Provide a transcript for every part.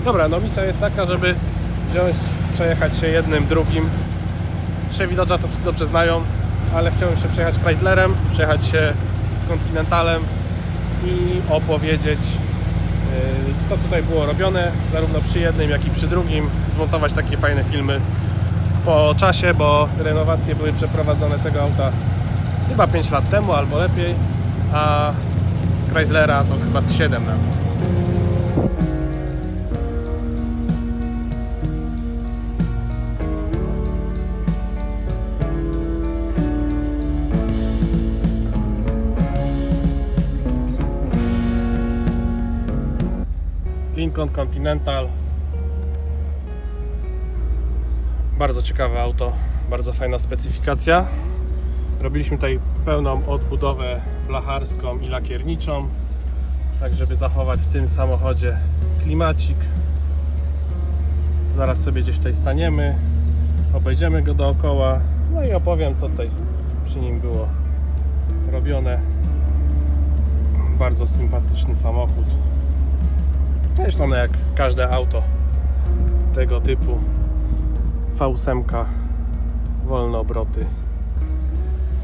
Dobra, no misja jest taka, żeby wziąć, przejechać się jednym, drugim. Chevy Dodge'a to wszyscy dobrze znają, ale chciałem się przejechać Chryslerem, przejechać się Continentalem i opowiedzieć, co tutaj było robione, zarówno przy jednym, jak i przy drugim. Zmontować takie fajne filmy po czasie, bo renowacje były przeprowadzone tego auta chyba 5 lat temu albo lepiej, a Chryslera to chyba z 7 nawet. Lincoln Continental. Bardzo ciekawe auto, bardzo fajna specyfikacja. Robiliśmy tutaj pełną odbudowę blacharską i lakierniczą, tak żeby zachować w tym samochodzie klimacik. Zaraz sobie gdzieś tutaj staniemy, obejdziemy go dookoła, no i opowiem, co tutaj przy nim było robione. Bardzo sympatyczny samochód. Zresztą jak każde auto tego typu. V8, wolne obroty.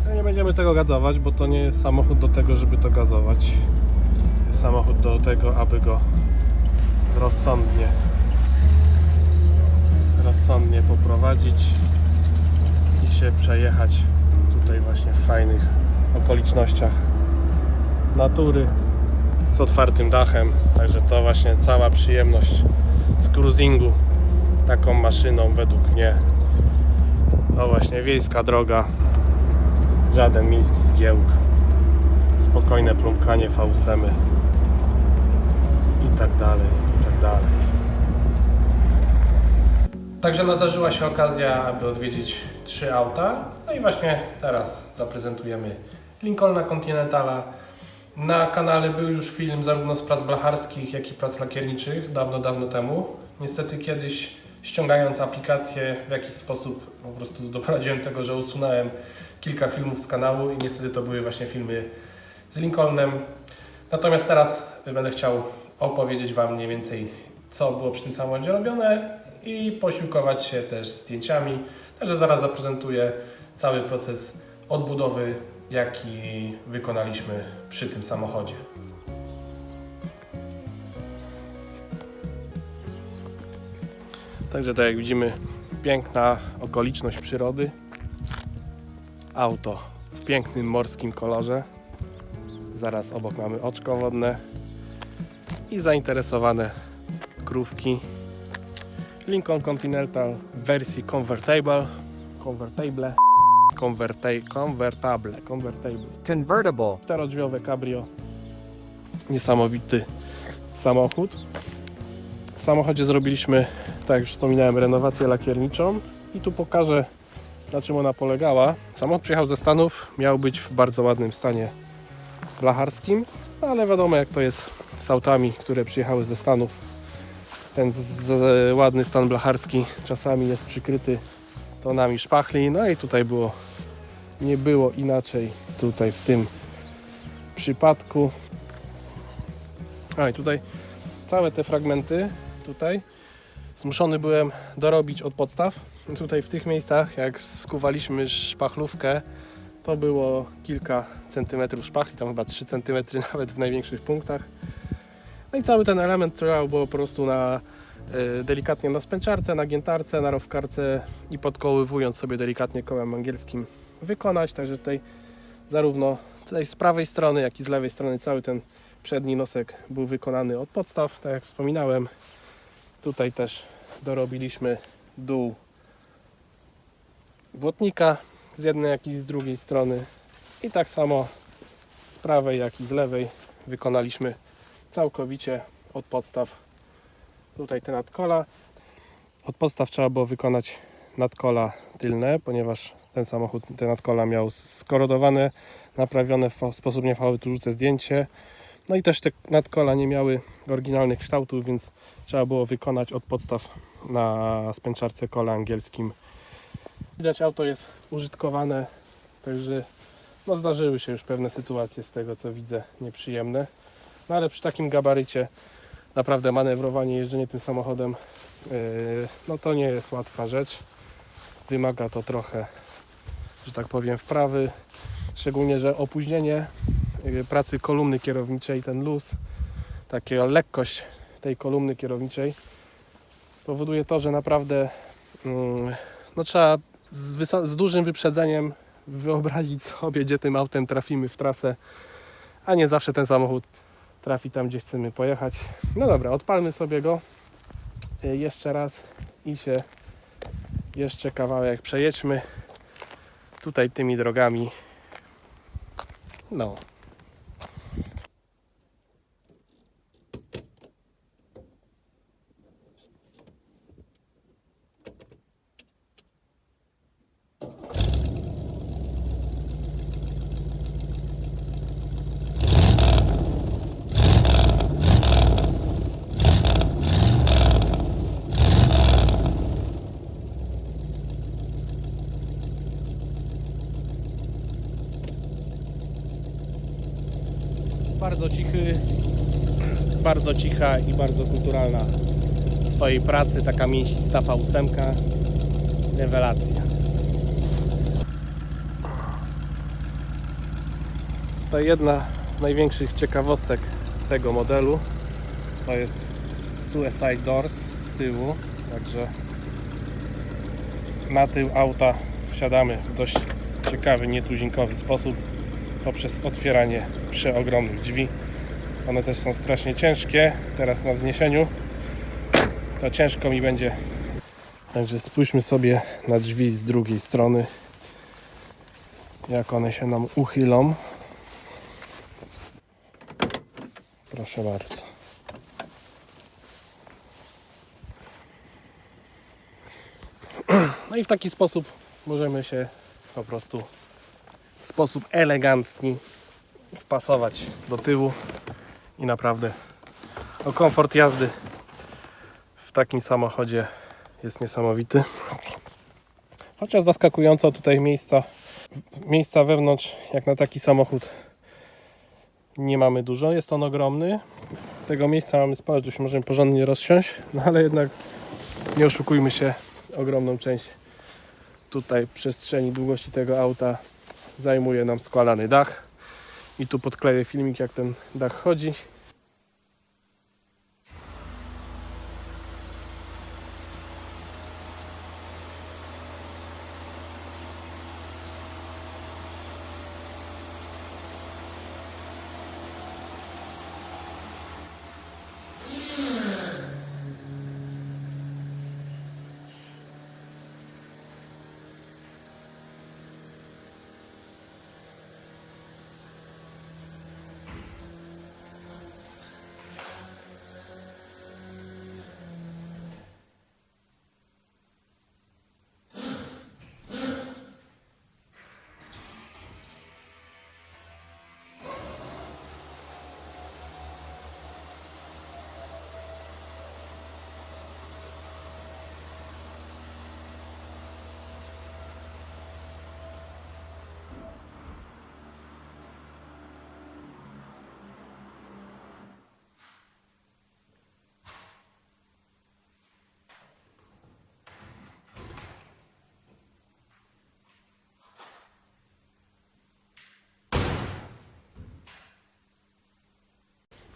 No nie będziemy tego gazować, bo to nie jest samochód do tego, żeby to gazować. Jest samochód do tego, aby go rozsądnie poprowadzić i się przejechać tutaj właśnie w fajnych okolicznościach natury z otwartym dachem. Także to właśnie cała przyjemność z cruisingu taką maszyną według mnie. To właśnie wiejska droga, żaden miejski zgiełk, spokojne plumkanie V8 i tak dalej, i tak dalej. Także nadarzyła się okazja, aby odwiedzić 3 auta. No i właśnie teraz zaprezentujemy Lincolna Continentala. Na kanale był już film zarówno z prac blacharskich, jak i prac lakierniczych dawno temu. Niestety kiedyś, ściągając aplikację, w jakiś sposób po prostu doprowadziłem do tego, że usunąłem kilka filmów z kanału i niestety to były właśnie filmy z Lincolnem. Natomiast teraz będę chciał opowiedzieć Wam mniej więcej, co było przy tym samochodzie robione i posiłkować się też zdjęciami. Także zaraz zaprezentuję cały proces odbudowy, jaki wykonaliśmy przy tym samochodzie. Także tak jak widzimy, piękna okoliczność przyrody. Auto w pięknym morskim kolorze. Zaraz obok mamy oczko wodne i zainteresowane krówki. Lincoln Continental w wersji convertible. Czterodrzwiowe cabrio. Niesamowity samochód. W samochodzie zrobiliśmy, tak jak już wspominałem, renowację lakierniczą i tu pokażę, na czym ona polegała. Samochód przyjechał ze Stanów, miał być w bardzo ładnym stanie blacharskim, ale wiadomo jak to jest z autami, które przyjechały ze Stanów. Ten ładny stan blacharski czasami jest przykryty tonami szpachli, no i tutaj nie było inaczej tutaj w tym przypadku. A i tutaj całe te fragmenty tutaj zmuszony byłem dorobić od podstaw. Tutaj w tych miejscach, jak skuwaliśmy szpachlówkę, to było kilka centymetrów szpachli, tam chyba 3 cm nawet w największych punktach. No i cały ten element trzeba było po prostu delikatnie na spęczarce, na giętarce, na rowkarce i podkoływując sobie delikatnie kołem angielskim wykonać. Także tutaj zarówno tutaj z prawej strony, jak i z lewej strony cały ten przedni nosek był wykonany od podstaw, tak jak wspominałem. Tutaj też dorobiliśmy dół błotnika z jednej, jak i z drugiej strony. I tak samo z prawej, jak i z lewej wykonaliśmy całkowicie od podstaw tutaj te nadkola. Od podstaw trzeba było wykonać nadkola tylne, ponieważ ten samochód te nadkola miał skorodowane, naprawione w sposób niefachowy. Tu rzucę zdjęcie. No i też te nadkola nie miały oryginalnych kształtów, więc trzeba było wykonać od podstaw na spęczarce kole angielskim. Widać, auto jest użytkowane, także no zdarzyły się już pewne sytuacje z tego co widzę nieprzyjemne. No ale przy takim gabarycie naprawdę manewrowanie, jeżdżenie tym samochodem, no to nie jest łatwa rzecz. Wymaga to trochę, że tak powiem, wprawy. Szczególnie, że opóźnienie pracy kolumny kierowniczej, ten luz, taka lekkość tej kolumny kierowniczej powoduje to, że naprawdę no trzeba z dużym wyprzedzeniem wyobrazić sobie, gdzie tym autem trafimy w trasę, a nie zawsze ten samochód trafi tam, gdzie chcemy pojechać. No dobra, odpalmy sobie go jeszcze raz i się jeszcze kawałek przejedźmy tutaj tymi drogami. No. Bardzo cicha i bardzo kulturalna w swojej pracy, taka mięsista V8, rewelacja. To jedna z największych ciekawostek tego modelu, to jest Suicide Doors z tyłu, także na tył auta wsiadamy w dość ciekawy, nietuzinkowy sposób poprzez otwieranie przeogromnych drzwi. One też są strasznie ciężkie. Teraz na wzniesieniu to ciężko mi będzie. Także spójrzmy sobie na drzwi z drugiej strony, jak one się nam uchylą. Proszę bardzo. No i w taki sposób możemy się po prostu w sposób elegancki wpasować do tyłu i naprawdę komfort jazdy w takim samochodzie jest niesamowity. Chociaż zaskakująco tutaj miejsca wewnątrz, jak na taki samochód, nie mamy dużo. Jest on ogromny. Tego miejsca mamy sporo, że się możemy porządnie rozsiąść, no ale jednak nie oszukujmy się, ogromną część tutaj przestrzeni, długości tego auta zajmuje nam składany dach. I tu podkleję filmik, jak ten dach chodzi.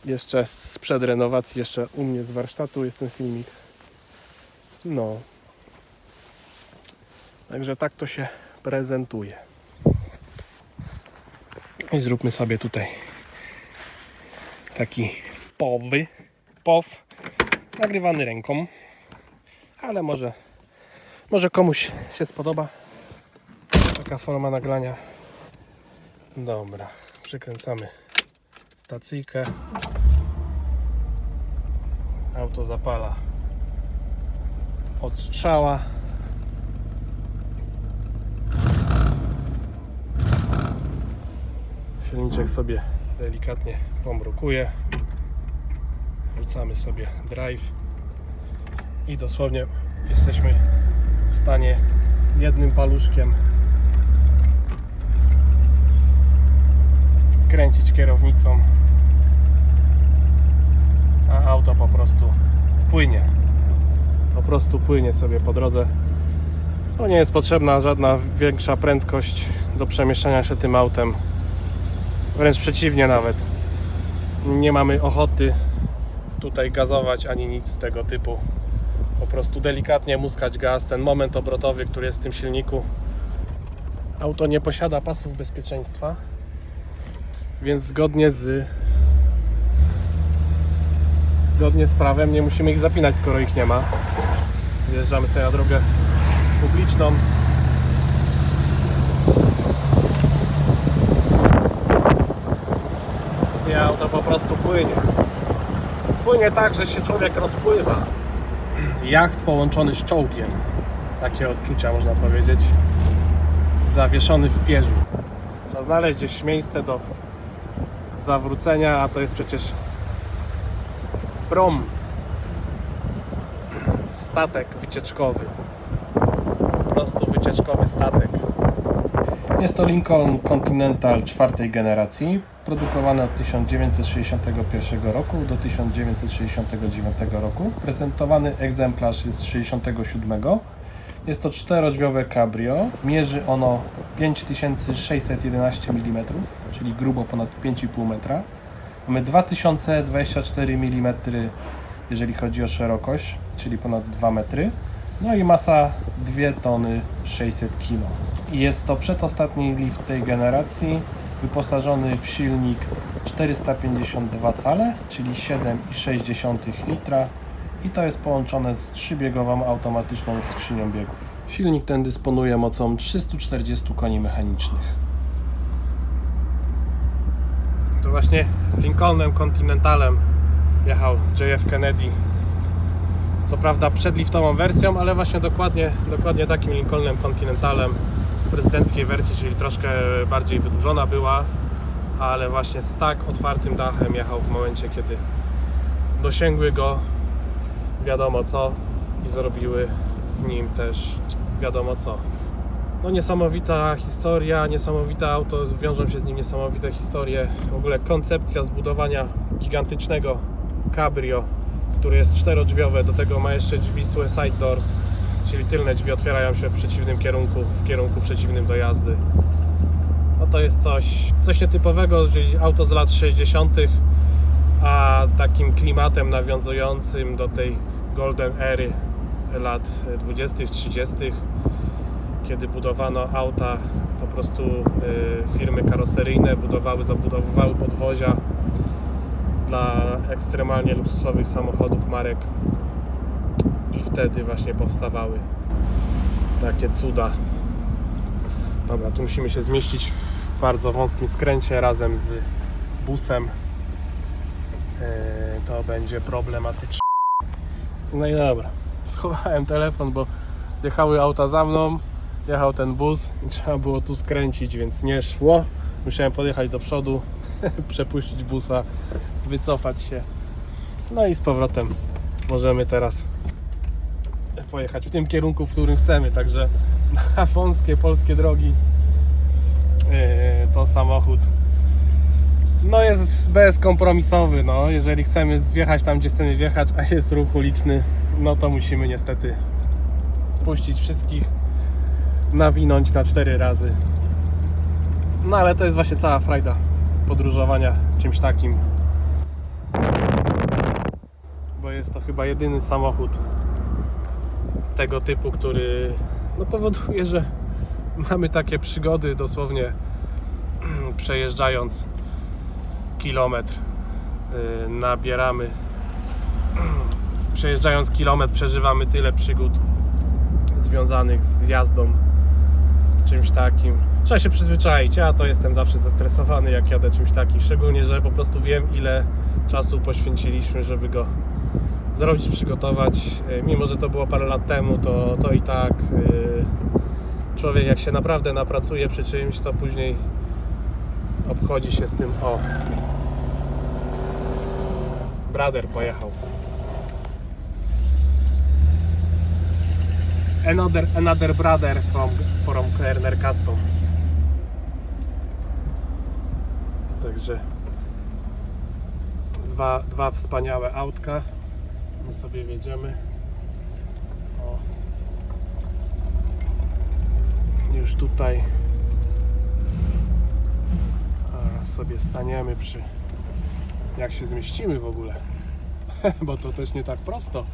Jeszcze sprzed renowacji, jeszcze u mnie z warsztatu jest ten filmik. No. Także tak to się prezentuje. I zróbmy sobie tutaj taki POW nagrywany ręką. Ale może komuś się spodoba taka forma nagrania. Dobra, przykręcamy stacyjkę. Auto zapala od strzała. Silniczek sobie delikatnie pomrukuje. Wrzucamy sobie drive i dosłownie jesteśmy w stanie jednym paluszkiem kręcić kierownicą, a auto po prostu płynie. Po prostu płynie sobie po drodze. No nie jest potrzebna żadna większa prędkość do przemieszczania się tym autem. Wręcz przeciwnie nawet. Nie mamy ochoty tutaj gazować ani nic tego typu. Po prostu delikatnie muskać gaz. Ten moment obrotowy, który jest w tym silniku. Auto nie posiada pasów bezpieczeństwa, więc zgodnie z prawem nie musimy ich zapinać, skoro ich nie ma. Wjeżdżamy sobie na drogę publiczną. I auto po prostu płynie. Płynie tak, że się człowiek rozpływa. Jacht połączony z czołgiem. Takie odczucia, można powiedzieć. Zawieszony w pierzu. Trzeba znaleźć gdzieś miejsce do zawrócenia, a to jest przecież prom. Statek wycieczkowy. Po prostu wycieczkowy statek. Jest to Lincoln Continental czwartej generacji, produkowany od 1961 roku do 1969 roku. Prezentowany egzemplarz jest z 67. Jest to czterodrzwiowe cabrio. Mierzy ono 5611 mm, czyli grubo ponad 5,5 metra. Mamy 2024 mm, jeżeli chodzi o szerokość, czyli ponad 2 metry. No i masa 2 tony 600 kg. Jest to przedostatni lift tej generacji, wyposażony w silnik 452 cale, czyli 7,6 litra. I to jest połączone z 3-biegową automatyczną skrzynią biegów. Silnik ten dysponuje mocą 340 koni mechanicznych. To właśnie Lincolnem Continentalem jechał JF Kennedy. Co prawda przedliftową wersją, ale właśnie dokładnie takim Lincolnem Continentalem w prezydenckiej wersji, czyli troszkę bardziej wydłużona była, ale właśnie z tak otwartym dachem jechał w momencie, kiedy dosięgły go wiadomo co i zrobiły z nim też wiadomo co. No niesamowita historia, niesamowite auto, wiążą się z nim niesamowite historie. W ogóle koncepcja zbudowania gigantycznego cabrio, które jest czterodrzwiowe, do tego ma jeszcze drzwi suicide doors, czyli tylne drzwi otwierają się w przeciwnym kierunku, w kierunku przeciwnym do jazdy. No to jest coś nietypowego, czyli auto z lat 60., a takim klimatem nawiązującym do tej golden ery lat 20., 30., kiedy budowano auta, po prostu firmy karoseryjne zabudowywały podwozia dla ekstremalnie luksusowych samochodów marek i wtedy właśnie powstawały takie cuda. Dobra, tu musimy się zmieścić w bardzo wąskim skręcie razem z busem. To będzie problematyczne. No i dobra, schowałem telefon, bo jechały auta za mną, jechał ten bus i trzeba było tu skręcić, więc nie szło. Musiałem podjechać do przodu, przepuścić busa, wycofać się. No i z powrotem możemy teraz pojechać w tym kierunku, w którym chcemy. Także na wąskie polskie drogi to samochód no jest bezkompromisowy. No, jeżeli chcemy wjechać tam, gdzie chcemy wjechać, a jest ruch uliczny, no to musimy niestety puścić wszystkich, nawinąć na 4 razy. No ale to jest właśnie cała frajda podróżowania czymś takim, bo jest to chyba jedyny samochód tego typu, który no, powoduje, że mamy takie przygody dosłownie przejeżdżając kilometr, przejeżdżając kilometr przeżywamy tyle przygód związanych z jazdą czymś takim. Trzeba się przyzwyczaić, ja to jestem zawsze zestresowany, jak jadę czymś takim, szczególnie, że po prostu wiem, ile czasu poświęciliśmy, żeby go zrobić, przygotować. Mimo że to było parę lat temu, to i tak człowiek, jak się naprawdę napracuje przy czymś, to później obchodzi się z tym. O, brother pojechał. Another brother from Kerner Custom. Także dwa wspaniałe autka. My sobie wjedziemy. O. Już tutaj sobie staniemy przy... Jak się zmieścimy w ogóle? Bo to też nie tak prosto.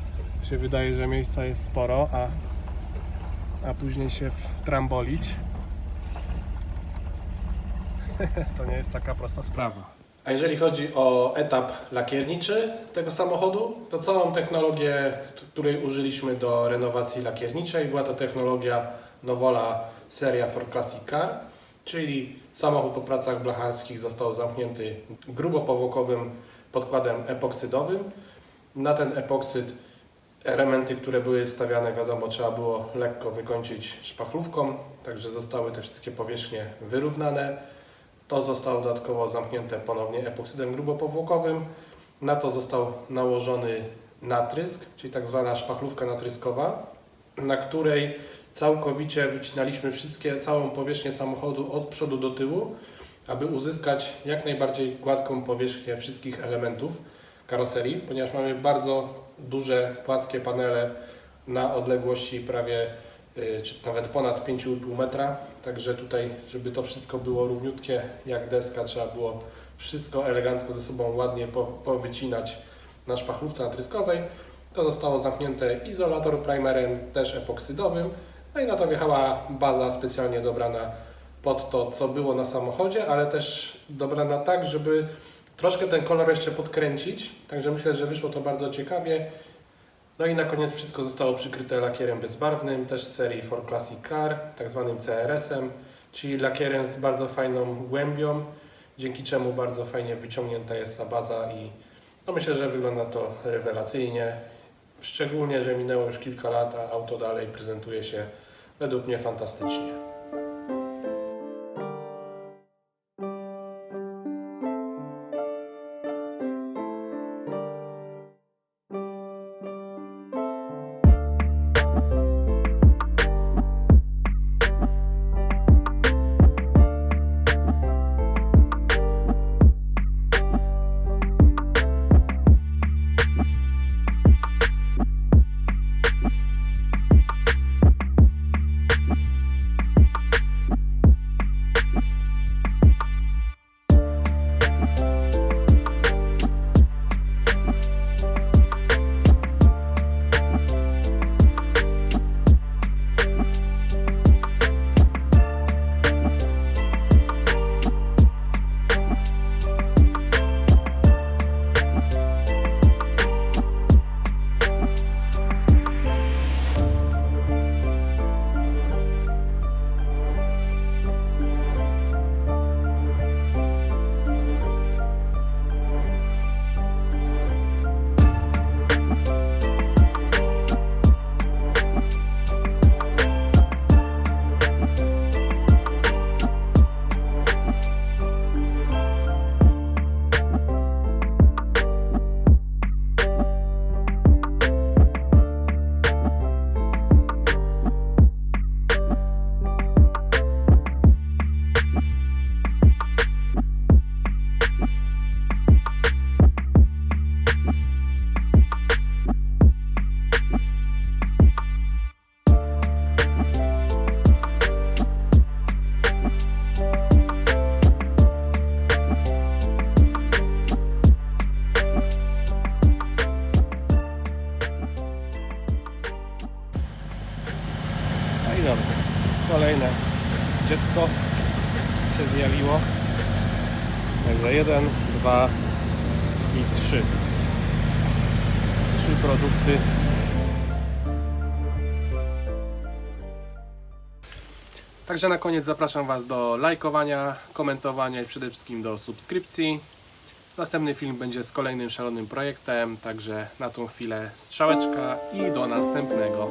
Się wydaje, że miejsca jest sporo, a później się wtrambolić. To nie jest taka prosta sprawa. A jeżeli chodzi o etap lakierniczy tego samochodu, to całą technologię, której użyliśmy do renowacji lakierniczej, była to technologia Nowola Seria for Classic Car, czyli samochód po pracach blacharskich został zamknięty grubopowłokowym podkładem epoksydowym. Na ten epoksyd elementy, które były wstawiane, wiadomo, trzeba było lekko wykończyć szpachlówką, także zostały te wszystkie powierzchnie wyrównane. To zostało dodatkowo zamknięte ponownie epoksydem grubopowłokowym. Na to został nałożony natrysk, czyli tak zwana szpachlówka natryskowa, na której całkowicie wycinaliśmy całą powierzchnię samochodu od przodu do tyłu, aby uzyskać jak najbardziej gładką powierzchnię wszystkich elementów karoserii, ponieważ mamy bardzo duże, płaskie panele na odległości prawie czy nawet ponad 5,5 metra, także tutaj, żeby to wszystko było równiutkie jak deska, trzeba było wszystko elegancko ze sobą ładnie powycinać na szpachlówce natryskowej. To zostało zamknięte izolator primerem, też epoksydowym, no i na to wjechała baza specjalnie dobrana pod to, co było na samochodzie, ale też dobrana tak, żeby troszkę ten kolor jeszcze podkręcić, także myślę, że wyszło to bardzo ciekawie. No i na koniec wszystko zostało przykryte lakierem bezbarwnym, też z serii For Classic Car, tak zwanym CRS-em, czyli lakierem z bardzo fajną głębią, dzięki czemu bardzo fajnie wyciągnięta jest ta baza i no myślę, że wygląda to rewelacyjnie. Szczególnie, że minęło już kilka lat, a auto dalej prezentuje się według mnie fantastycznie. Kolejne dziecko się zjawiło. Także 1, 2 i 3. 3 produkty. Także na koniec zapraszam Was do lajkowania, komentowania i przede wszystkim do subskrypcji. Następny film będzie z kolejnym szalonym projektem, także na tą chwilę strzałeczka i do następnego.